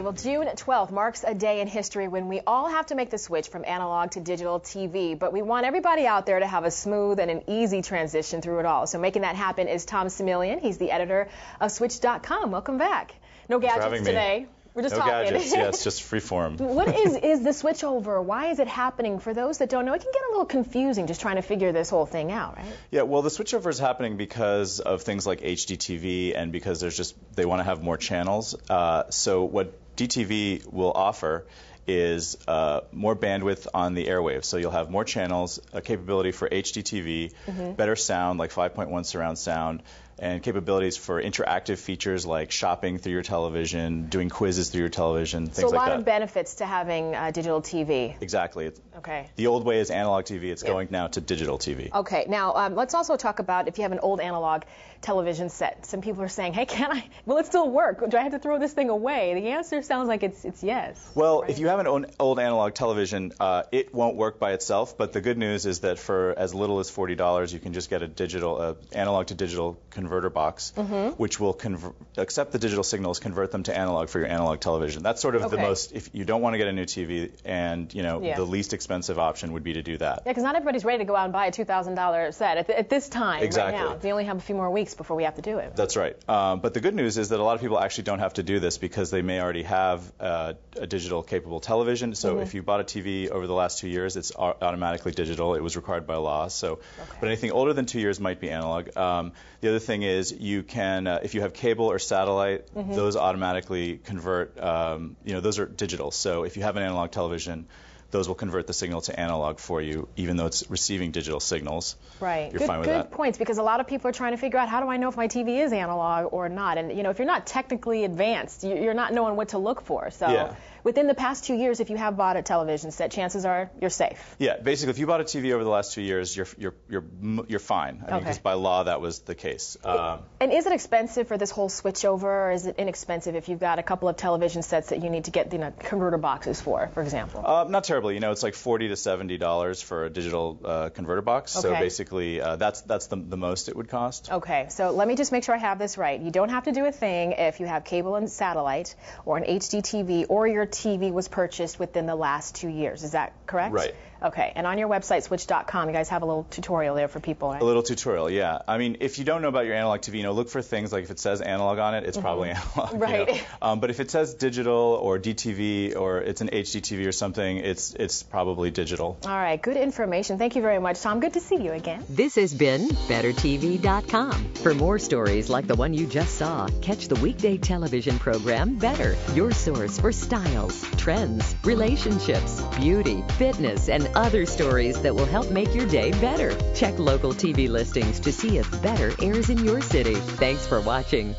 Well, June 12th marks a day in history when we all have to make the switch from analog to digital TV, but we want everybody out there to have a smooth and an easy transition through it all. So making that happen is Tom Semelian. He's the editor of Switch.com. Welcome back. No gadgets today. We're just talking. No gadgets, yeah, it's just free form. What is the switchover? Why is it happening? For those that don't know, it can get a little confusing just trying to figure this whole thing out, right? Yeah, well, the switchover is happening because of things like HDTV and because they want to have more channels. So what DTV will offer is more bandwidth on the airwaves. So you'll have more channels, a capability for HDTV, better sound like 5.1 surround sound, and capabilities for interactive features like shopping through your television, doing quizzes through your television, things like that. So a lot of benefits to having digital TV. Exactly. Okay. The old way is analog TV. It's going now to digital TV. Okay. Now, let's also talk about if you have an old analog television set. Some people are saying, hey, will it still work? Do I have to throw this thing away? The answer sounds like it's yes. Well, right? If you have an old analog television, it won't work by itself, but the good news is that for as little as $40, you can just get a digital, analog to digital converter box, which will accept the digital signals, convert them to analog for your analog television. That's sort of the most, if you don't want to get a new TV, and the least expensive option would be to do that. Yeah, because not everybody's ready to go out and buy a $2,000 set at this time. Exactly. Right now. They only have a few more weeks before we have to do it. That's right. But the good news is that a lot of people actually don't have to do this because they may already have a digital capable television. So if you bought a TV over the last 2 years, it's automatically digital. It was required by law. So, but anything older than 2 years might be analog. The other thing is you can, if you have cable or satellite, those automatically convert. Those are digital. So if you have an analog television, those will convert the signal to analog for you, even though it's receiving digital signals. Right. You're fine with that. Good points, because a lot of people are trying to figure out, how do I know if my TV is analog or not? And, if you're not technically advanced, you're not knowing what to look for. So within the past 2 years, if you have bought a television set, chances are you're safe. Yeah, basically, if you bought a TV over the last 2 years, you're fine. I mean, because by law that was the case. And is it expensive for this whole switchover, or is it inexpensive if you've got a couple of television sets that you need to get converter boxes for example? Not terribly. It's like $40 to $70 for a digital converter box. So basically, that's the most it would cost. Okay, so let me just make sure I have this right. You don't have to do a thing if you have cable and satellite, or an HD TV, or your TV was purchased within the last 2 years. Is that correct? Right. Okay, and on your website, Switch.com, you guys have a little tutorial there for people, right? A little tutorial, yeah. I mean, if you don't know about your analog TV, look for things like if it says analog on it, it's probably analog. Right. But if it says digital or DTV or it's an HDTV or something, it's probably digital. All right, good information. Thank you very much, Tom. Good to see you again. This has been BetterTV.com. For more stories like the one you just saw, catch the weekday television program Better, your source for styles, trends, relationships, beauty, fitness, and other stories that will help make your day better. Check local TV listings to see if Better airs in your city. Thanks for watching.